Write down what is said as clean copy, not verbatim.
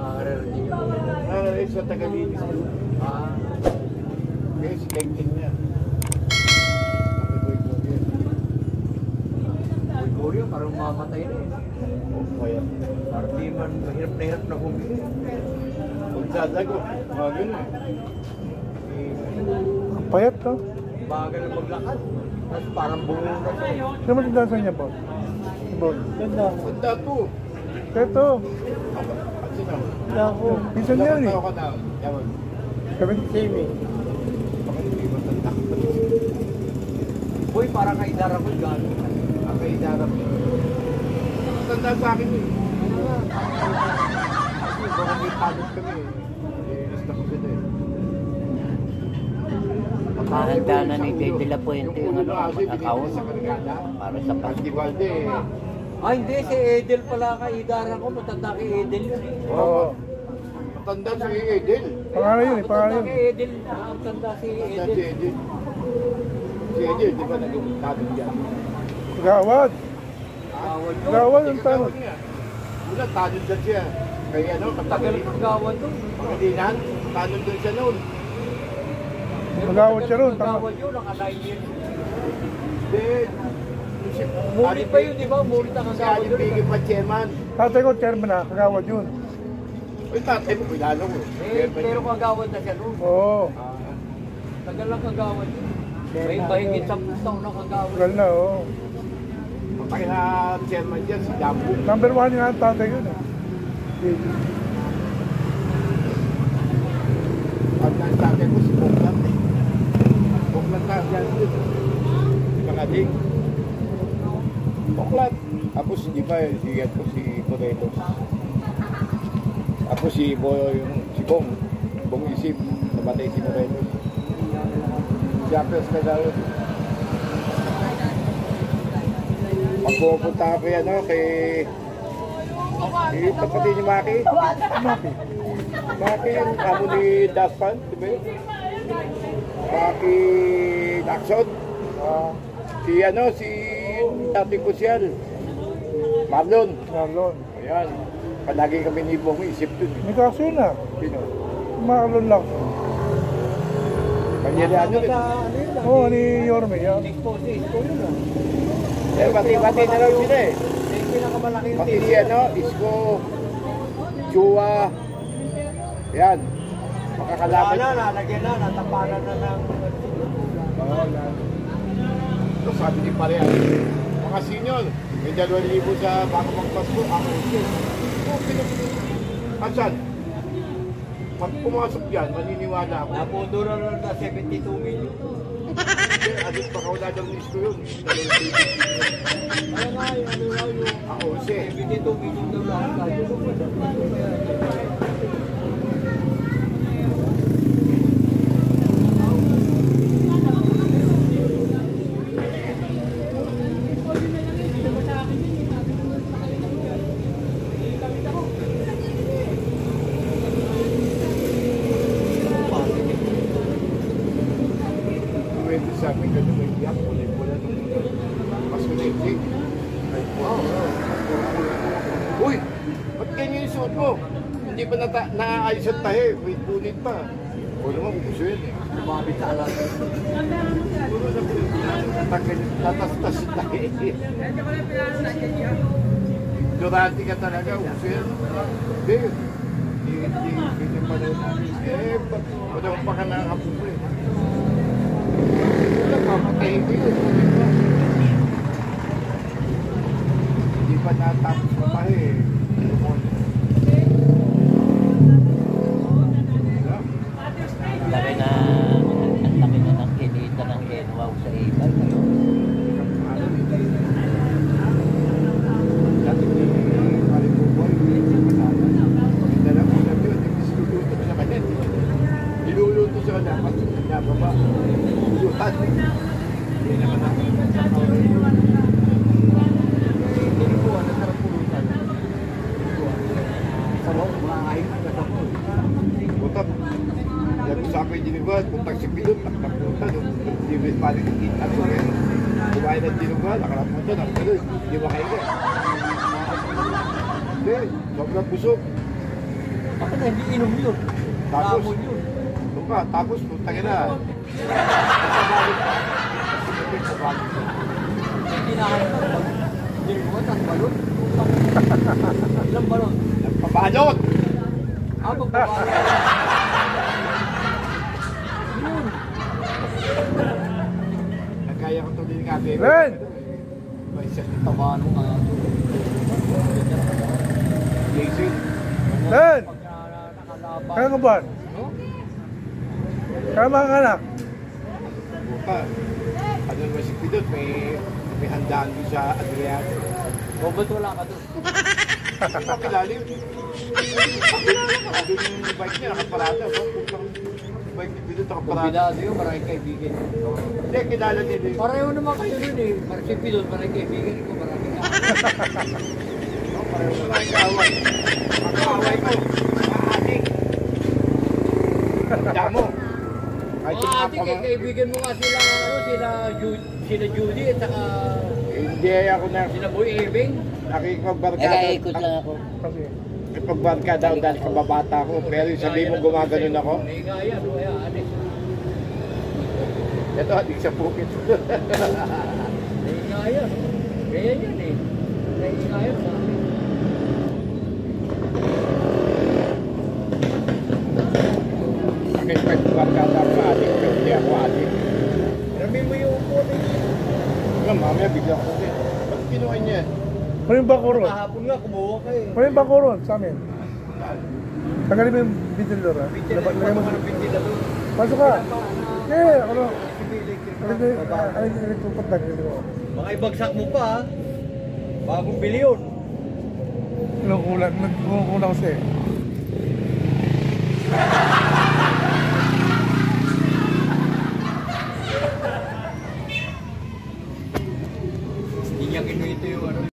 nangangaral din yung Nangangaral sa Tagalinis ko. Kaya si Lengting niya. Boy, parang mamatay na eh. Kaya. Parang di man mahirap na hirap na bumili. Kung sadago, mga gano'n. Ang payat to. Bagal na maglakad. Tapos parang bungo na siya. Sino mo tindasan niya po? Bon. Ganda. Ganda po. Ito. Sino? Ganda po. Pinsan niya rin. Tao ka na. Yawan. Kami? Simi. Bakit hindi matanda? Boy, parang kaidara ko gano'n. Ang kaidara mo. Matanda sa akin eh. Kasi baka may pagod kami eh. Lista ko sila eh. Mahanda na ni Tete La Puente yung ano, account sa Kargada. para sa Festival day eh. Hindi, si Edel pala kaidara ko. Matanda kay Edel yun eh. Oo. Matanda si Edel. Pangalan yun eh, pangalan Matanda yun. kay Edel. Matanda si Matanda si Edel. Edel. Si Edel, di ba naging tatong dyan? Gawad. Gawad yun. Gawad ang tanong. Wala, tanong dyan siya. Kaya ano, Tagal katagal. ng gawad doon. Pagkadinan, tanong dyan siya noon. Magawad siya ron. Gawad yun, naka-9 years. Then, Mulit pa yun, di ba? Mulit ang si gawad Aling doon. Piggy pa chairman. Tatay ko, chairman na. Kagawad yun. Uy, tatay mo, kilala ko. Pero kagawad na siya noon. Oo. Tagal lang kagawad yun. May mahigit 10 taon na kagawad. Tagal na, oo. Patay na chairman dyan, si Dambo. Number 1 nga ang tatay yun eh. Pag ang tatay ko, si Boklat eh. Boklat na dyan dun. Si Pangading. Boklat. Tapos, di ba, si Morelos. Tapos si Bong. Bong Isip. Namatay si Morelos. Si Apes na daw. Pag pupunta ko yan, kay kapatid ni Maki. Maki yung amo ni Daspan, di ba yun? Maki Jackson. Si dating kusyal. Marlon. Marlon. Ayan. Palagi kami ni Bong Isip dun. May kaso yun ah. Sino? Marlon lang. Panyariano rin. Oo, ni Yorme. Yan. Expose yun ah. Eh, bati-bati na raw sila eh. Yung pinakamalaki yung Pati si Isko, Chua. Yan. Makakalaban. Lalagyan na, natapanan na ng... Oo, yan. Ito, sabi ni Parehan, mga senior, may 2,000 sa bago magpasko, ako ito. Asan? Pag pumasok yan, maniniwala ako. Napundo na lang na 72 million. Adit pa wala daw ni Isko yun. Ano nga yung Ako siya. 72 million daw lang tayo. Sa amin, gano'n may iyak, pula-pula nung pasunay-sik. Uy! Ba't ganyan yung suot mo? Hindi pa naaayos ang tahe, may punit pa. O naman, puso yun eh. Lumabit sa alam. Puro na natastas yung tahe. Durante ka talaga, puso yan. Hindi. Hindi pa rin namin. Padang pa ka nakakapupo eh. Papatayin ko yun. Hindi pa natapos pa pa eh. laki na ng kinita ng Enwaw sa iba. Dati ni Maribuboy, dala ko na yun, niluluto sa kanya. Niluluto sa kanya, nababa. Lutan. Hindi naman natin. Tinikuan, nasarap pulutan. Sa mga ayun, nasarap pulutan. Butap. Sabi sa akin, dinuguan, puntang si Pilot, nakapulutan. Hindi mo paling kita. Kumain ng dinuguan, nakarapunta, nakapulutan. Hindi makaingat. Hindi, sobrang busog. Bakit na hindi inom yun? Tapos, Lamon yun. doon ka, tapos putang ina. Hindi na kayo pa. Hindi mo ba balon? Ilang balon? Nagpabalot! Magbabalon. Yun. Nagkaya ko tuloy nga, baby. Len! May isa Tabano nga. lazy. Len! Pag nakalaban. Kaya ka ba? No? Kaya mga anak? Buka. Ano naman si Pidot, may handaan doon sa Adriano. O ba't wala ka doon? Pakilalim. Doon yung bike niya, nakaparada. Putang bike ni Pidot, nakaparada. Kumbidado yun, maraming kaibigan. Hindi, kilala nila yun. Pareho naman kayo dun eh. Si Pilot, maraming kaibigan ko, maraming ka. Pareho na lang kaaway. Ang kaaway ko, maating. Tanda mo. Kahit yung Ate, kaibigan mo nga sila, sila Judy at saka Hindi ako na sila Boy Ebing. nakikipagbarkada. Nag-ikot lang ako. Kasi, Nakikipagbarkada ako dahil kababata ko. Pero yung sabihin mo gumaganon ako. Naingaya, no? Kaya, alis. Ito, adik sa pukit. Naingaya, no? Kaya yan eh. Naingaya sa akin. Nakikipagbarkada ako sa adik. Pero hindi ako adik. Alam mo yung upo na yun. Hanggang mamaya bigla ko din. Ba't kinuha niya? ano yung bako ron? Kahapon nga, kumuha ka eh. Ano yung bako ron sa amin? Tagalin mo yung ventilador ha? Lagay mo. Ventilador. Pasok ka! Eh, ano? Sibilig. Ano yung electropat lang? Baka ibagsak mo pa ha. Bagong bilyon. Nagkukulang kasi. Hindi niya kinuha ito yung ano.